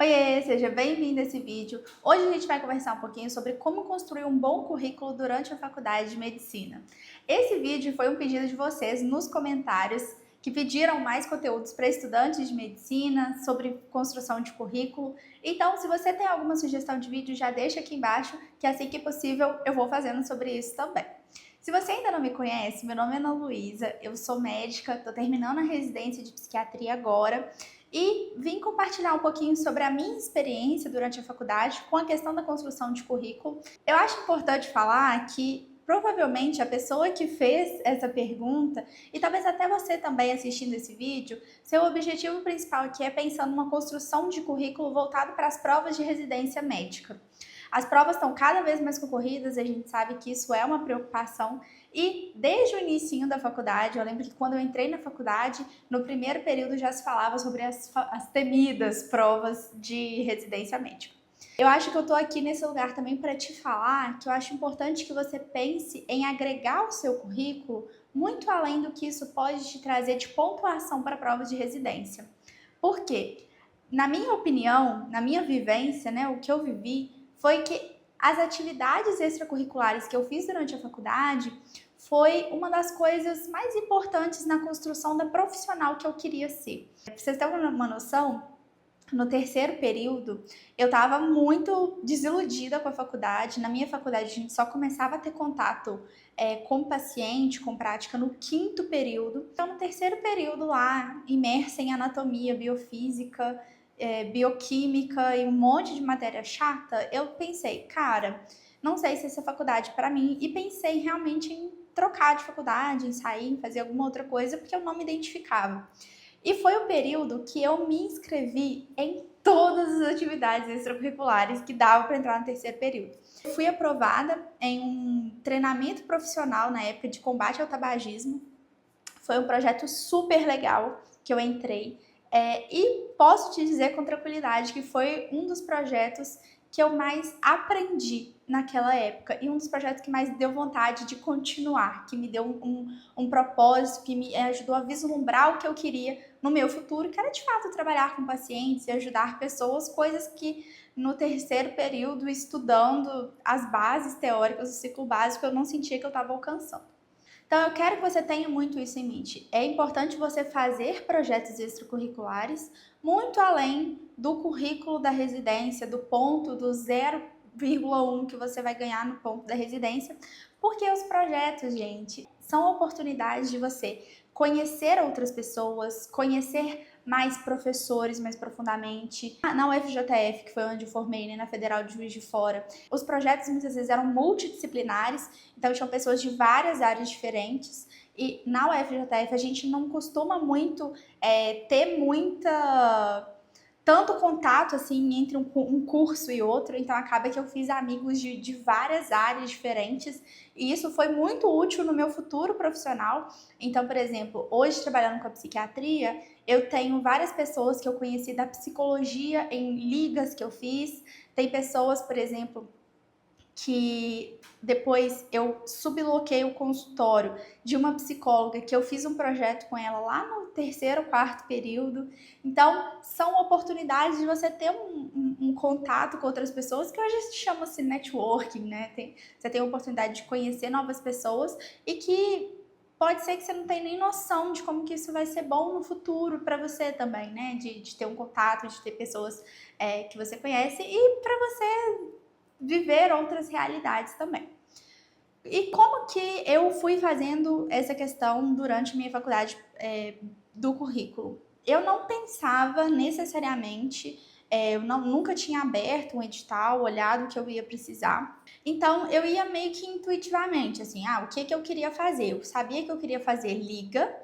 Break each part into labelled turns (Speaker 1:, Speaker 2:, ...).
Speaker 1: Oiê, seja bem-vindo a esse vídeo. Hoje a gente vai conversar um pouquinho sobre como construir um bom currículo durante a faculdade de medicina. Esse vídeo foi um pedido de vocês nos comentários que pediram mais conteúdos para estudantes de medicina sobre construção de currículo. Então, se você tem alguma sugestão de vídeo, já deixa aqui embaixo, que assim que possível eu vou fazendo sobre isso também. Se você ainda não me conhece, meu nome é Ana Luísa, eu sou médica, estou terminando a residência de psiquiatria agora e vim compartilhar um pouquinho sobre a minha experiência durante a faculdade com a questão da construção de currículo. Eu acho importante falar que provavelmente a pessoa que fez essa pergunta, e talvez até você também assistindo esse vídeo, seu objetivo principal aqui é pensar numa construção de currículo voltado para as provas de residência médica. As provas estão cada vez mais concorridas, a gente sabe que isso é uma preocupação e desde o início da faculdade, eu lembro que quando eu entrei na faculdade, no primeiro período já se falava sobre as temidas provas de residência médica. Eu acho que eu tô aqui nesse lugar também para te falar que eu acho importante que você pense em agregar ao seu currículo muito além do que isso pode te trazer de pontuação para provas de residência. Por quê? Na minha opinião, na minha vivência, né, o que eu vivi foi que as atividades extracurriculares que eu fiz durante a faculdade foi uma das coisas mais importantes na construção da profissional que eu queria ser. Pra vocês terem uma noção, no terceiro período, eu estava muito desiludida com a faculdade. Na minha faculdade, a gente só começava a ter contato com o paciente, com prática, no quinto período. Então, no terceiro período lá, imersa em anatomia, biofísica, bioquímica e um monte de matéria chata, eu pensei, cara, não sei se essa é faculdade para mim, e pensei realmente em trocar de faculdade, em sair, em fazer alguma outra coisa, porque eu não me identificava. E foi o período que eu me inscrevi em todas as atividades extracurriculares que dava para entrar no terceiro período. Eu fui aprovada em um treinamento profissional na época de combate ao tabagismo. Foi um projeto super legal que eu entrei. E posso te dizer com tranquilidade que foi um dos projetos que eu mais aprendi naquela época e um dos projetos que mais deu vontade de continuar, que me deu um propósito, que me ajudou a vislumbrar o que eu queria no meu futuro, que era de fato trabalhar com pacientes e ajudar pessoas, coisas que no terceiro período, estudando as bases teóricas do ciclo básico, eu não sentia que eu estava alcançando. Então, eu quero que você tenha muito isso em mente. É importante você fazer projetos extracurriculares muito além do currículo da residência, do ponto do 0,1 que você vai ganhar no ponto da residência, porque os projetos, gente, são oportunidades de você conhecer outras pessoas, conhecer mais professores mais profundamente. Na UFJF, que foi onde eu formei, né, na Federal de Juiz de Fora, os projetos muitas vezes eram multidisciplinares, então tinham pessoas de várias áreas diferentes. E na UFJF a gente não costuma muito ter tanto contato assim entre um curso e outro, então acaba que eu fiz amigos de várias áreas diferentes e isso foi muito útil no meu futuro profissional. Então, por exemplo, hoje trabalhando com a psiquiatria, eu tenho várias pessoas que eu conheci da psicologia em ligas que eu fiz. Tem pessoas, por exemplo, que depois eu subloquei o consultório de uma psicóloga que eu fiz um projeto com ela lá no terceiro, quarto período. Então, são oportunidades de você ter um contato com outras pessoas, que hoje se chama assim networking, né? Você tem a oportunidade de conhecer novas pessoas e que pode ser que você não tenha nem noção de como que isso vai ser bom no futuro para você também, né? De ter um contato, de ter pessoas que você conhece e para você viver outras realidades também. E como que eu fui fazendo essa questão durante minha faculdade do currículo? Eu não pensava necessariamente, eu nunca tinha aberto um edital, olhado o que eu ia precisar. Então, eu ia meio que intuitivamente, assim, o que eu queria fazer? Eu sabia que eu queria fazer liga,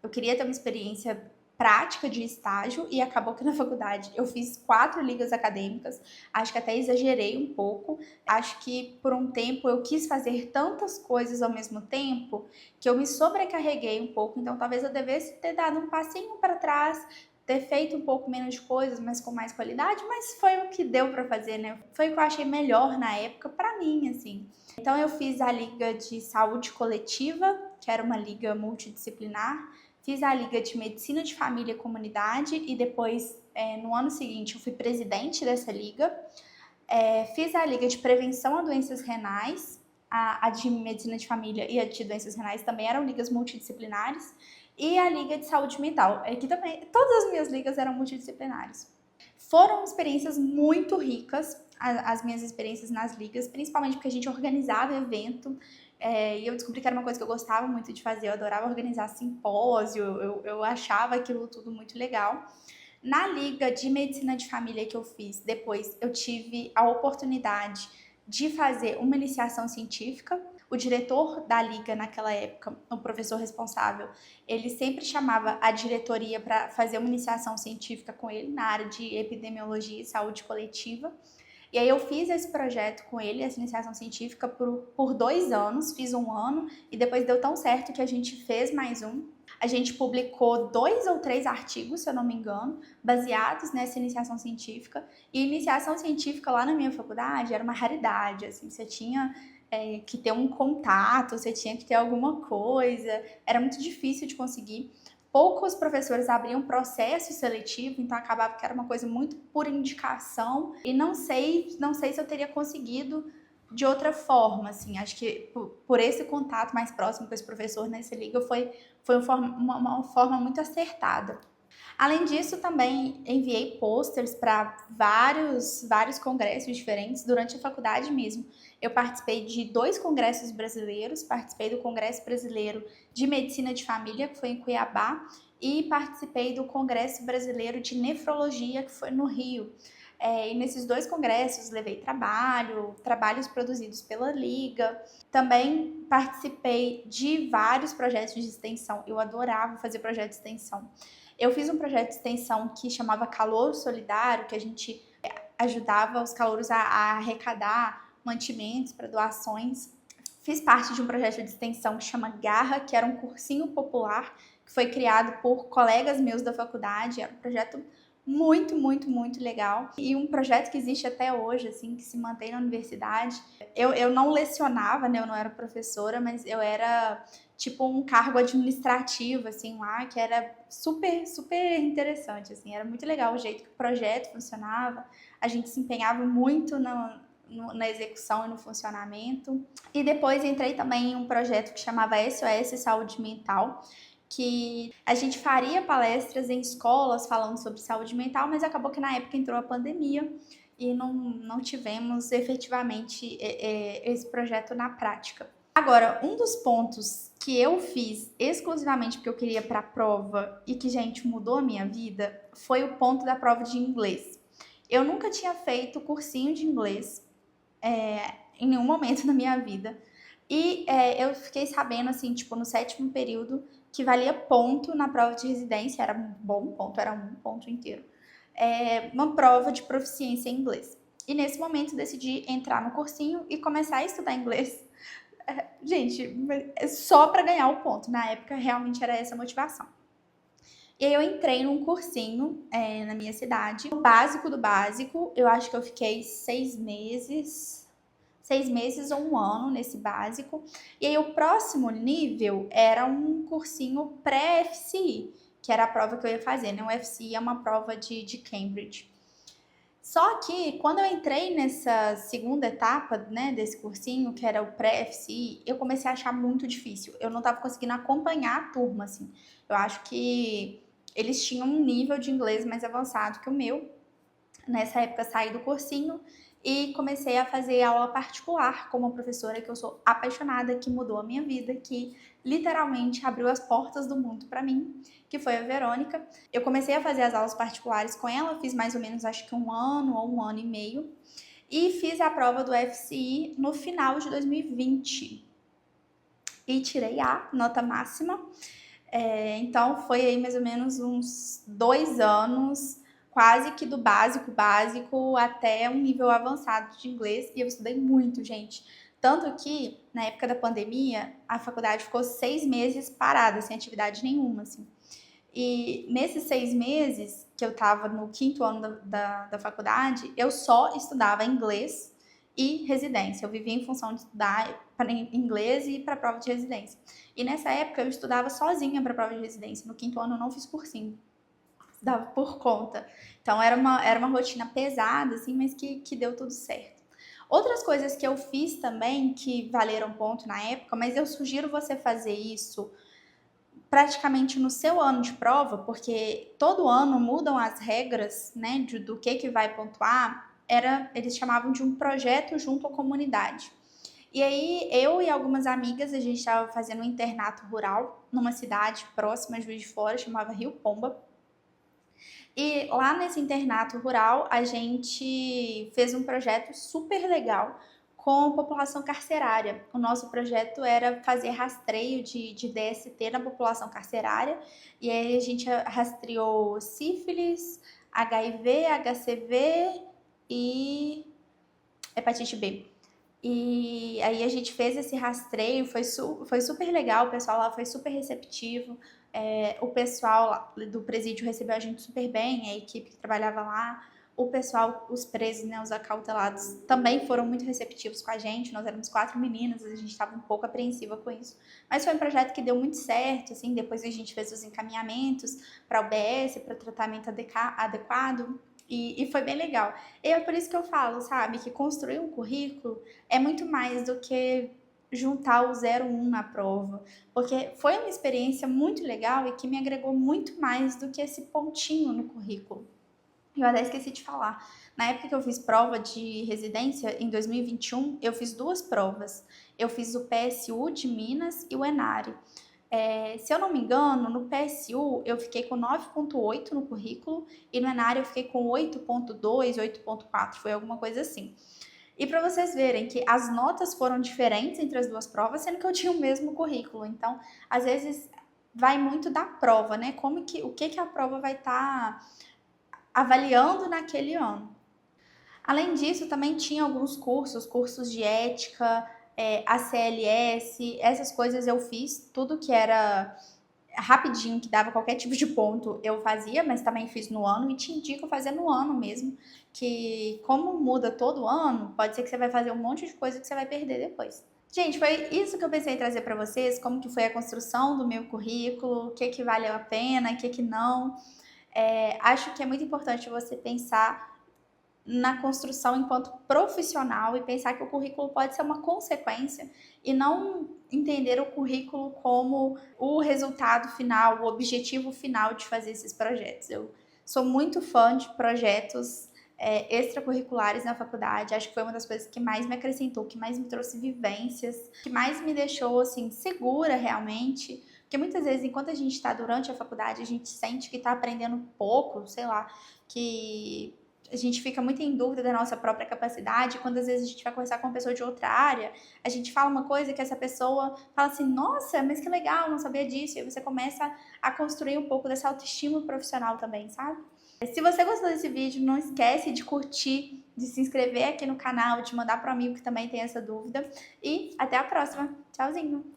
Speaker 1: eu queria ter uma experiência prática de estágio e acabou que na faculdade eu fiz 4 ligas acadêmicas, acho que até exagerei um pouco, acho que por um tempo eu quis fazer tantas coisas ao mesmo tempo que eu me sobrecarreguei um pouco, então talvez eu devesse ter dado um passinho para trás, ter feito um pouco menos de coisas, mas com mais qualidade, mas foi o que deu para fazer, né? Foi o que eu achei melhor na época para mim, assim. Então eu fiz a liga de saúde coletiva, que era uma liga multidisciplinar, fiz a liga de medicina de família e comunidade e depois no ano seguinte, eu fui presidente dessa liga. Fiz a liga de prevenção a doenças renais, a de medicina de família e a de doenças renais também eram ligas multidisciplinares, e a liga de saúde mental, que também, todas as minhas ligas eram multidisciplinares. Foram experiências muito ricas, as minhas experiências nas ligas, principalmente porque a gente organizava evento, e eu descobri que era uma coisa que eu gostava muito de fazer, eu adorava organizar simpósio, eu achava aquilo tudo muito legal. Na liga de medicina de família que eu fiz, depois eu tive a oportunidade de fazer uma iniciação científica. O diretor da liga naquela época, o professor responsável, ele sempre chamava a diretoria para fazer uma iniciação científica com ele na área de epidemiologia e saúde coletiva. E aí eu fiz esse projeto com ele, essa iniciação científica, por 2 anos, fiz um ano, e depois deu tão certo que a gente fez mais um. A gente publicou 2 ou 3 artigos, se eu não me engano, baseados nessa iniciação científica. E iniciação científica lá na minha faculdade era uma raridade, assim, você tinha que ter um contato, você tinha que ter alguma coisa, era muito difícil de conseguir. Poucos professores abriam processo seletivo, então acabava que era uma coisa muito por indicação, e não sei se eu teria conseguido de outra forma, assim, acho que por esse contato mais próximo com esse professor nessa liga foi uma forma muito acertada. Além disso, também enviei posters para vários congressos diferentes durante a faculdade mesmo. Eu participei de 2 congressos brasileiros, participei do Congresso Brasileiro de Medicina de Família, que foi em Cuiabá, e participei do Congresso Brasileiro de Nefrologia, que foi no Rio. E nesses 2 congressos levei trabalhos produzidos pela Liga. Também participei de vários projetos de extensão, eu adorava fazer projeto de extensão. Eu fiz um projeto de extensão que chamava Calouro Solidário, que a gente ajudava os calouros a arrecadar mantimentos para doações. Fiz parte de um projeto de extensão que chama Garra, que era um cursinho popular, que foi criado por colegas meus da faculdade. Era um projeto muito, muito, muito legal. E um projeto que existe até hoje, assim, que se mantém na universidade. Eu não lecionava, né? Eu não era professora, mas eu era tipo um cargo administrativo, assim, lá, que era super, super interessante, assim. Era muito legal o jeito que o projeto funcionava. A gente se empenhava muito na execução e no funcionamento. E depois entrei também em um projeto que chamava SOS Saúde Mental, que a gente faria palestras em escolas falando sobre saúde mental, mas acabou que na época entrou a pandemia e não tivemos efetivamente esse projeto na prática. Agora, um dos pontos que eu fiz exclusivamente porque eu queria para a prova e que, gente, mudou a minha vida, foi o ponto da prova de inglês. Eu nunca tinha feito cursinho de inglês em nenhum momento da minha vida. E eu fiquei sabendo, assim, tipo, no 7º período, que valia ponto na prova de residência, era um bom ponto, era um ponto inteiro. Uma prova de proficiência em inglês. E nesse momento decidi entrar no cursinho e começar a estudar inglês. Gente, só para ganhar o ponto. Na época, realmente era essa a motivação. E aí eu entrei num cursinho na minha cidade. O básico do básico, eu acho que eu fiquei 6 meses ou 1 ano nesse básico. E aí o próximo nível era um cursinho pré-FCI, que era a prova que eu ia fazer, né? O FCI é uma prova de Cambridge. Só que quando eu entrei nessa segunda etapa, né, desse cursinho, que era o pré-FCI, eu comecei a achar muito difícil. Eu não estava conseguindo acompanhar a turma, assim. Eu acho que eles tinham um nível de inglês mais avançado que o meu. Nessa época, saí do cursinho e comecei a fazer aula particular com uma professora que eu sou apaixonada, que mudou a minha vida, que literalmente abriu as portas do mundo para mim, que foi a Verônica. Eu comecei a fazer as aulas particulares com ela, fiz mais ou menos acho que 1 ano ou 1 ano e meio, e fiz a prova do FCI no final de 2020. E tirei a nota máxima. Então foi aí mais ou menos uns 2 anos, quase que do básico até um nível avançado de inglês, e eu estudei muito, gente. Tanto que, na época da pandemia, a faculdade ficou 6 meses parada, sem atividade nenhuma, assim. E nesses 6 meses, que eu estava no 5º ano da faculdade, eu só estudava inglês e residência. Eu vivia em função de estudar para inglês e para a prova de residência. E nessa época eu estudava sozinha para a prova de residência. No 5º ano eu não fiz cursinho. dava por conta. Então era uma rotina pesada, assim, mas que deu tudo certo. Outras coisas que eu fiz também, que valeram ponto na época, mas eu sugiro você fazer isso praticamente no seu ano de prova, porque todo ano mudam as regras, né, do que vai pontuar. Eles chamavam de um projeto junto à comunidade. E aí, eu e algumas amigas, a gente estava fazendo um internato rural numa cidade próxima a Juiz de Fora, chamava Rio Pomba. E lá nesse internato rural, a gente fez um projeto super legal com população carcerária. O nosso projeto era fazer rastreio de DST na população carcerária. E aí a gente rastreou sífilis, HIV, HCV e hepatite B. E aí a gente fez esse rastreio, foi super legal, o pessoal lá foi super receptivo. O pessoal do presídio recebeu a gente super bem, a equipe que trabalhava lá. O pessoal, os presos, né, os acautelados, também foram muito receptivos com a gente. Nós éramos 4 meninas, a gente estava um pouco apreensiva com isso. Mas foi um projeto que deu muito certo, assim. Depois a gente fez os encaminhamentos para o UBS, para o tratamento adequado. E foi bem legal. E é por isso que eu falo, sabe, que construir um currículo é muito mais do que juntar o 01 na prova, porque foi uma experiência muito legal e que me agregou muito mais do que esse pontinho no currículo. Eu até esqueci de falar. Na época que eu fiz prova de residência, em 2021, eu fiz 2 provas. Eu fiz o PSU de Minas e o ENARE. Se eu não me engano, no PSU eu fiquei com 9,8 no currículo e no ENARE eu fiquei com 8,2, 8,4, foi alguma coisa assim. E para vocês verem que as notas foram diferentes entre as 2 provas, sendo que eu tinha o mesmo currículo. Então, às vezes vai muito da prova, né? O que a prova vai estar avaliando naquele ano. Além disso, também tinha alguns cursos de ética, ACLS, essas coisas eu fiz, tudo que era rapidinho, que dava qualquer tipo de ponto, eu fazia, mas também fiz no ano e te indico fazer no ano mesmo, que como muda todo ano, pode ser que você vai fazer um monte de coisa que você vai perder depois. Gente, foi isso que eu pensei em trazer para vocês, como que foi a construção do meu currículo, o que valeu a pena, o que não. Acho que é muito importante você pensar na construção enquanto profissional e pensar que o currículo pode ser uma consequência e não entender o currículo como o resultado final, o objetivo final de fazer esses projetos. Eu sou muito fã de projetos extracurriculares na faculdade, acho que foi uma das coisas que mais me acrescentou, que mais me trouxe vivências, que mais me deixou assim segura realmente. Porque muitas vezes, enquanto a gente está durante a faculdade, a gente sente que está aprendendo pouco, sei lá, que a gente fica muito em dúvida da nossa própria capacidade. Quando às vezes a gente vai conversar com uma pessoa de outra área, a gente fala uma coisa que essa pessoa fala assim, nossa, mas que legal, não sabia disso. E aí você começa a construir um pouco dessa autoestima profissional também, sabe? Se você gostou desse vídeo, não esquece de curtir, de se inscrever aqui no canal, de mandar para um amigo que também tem essa dúvida. E até a próxima. Tchauzinho!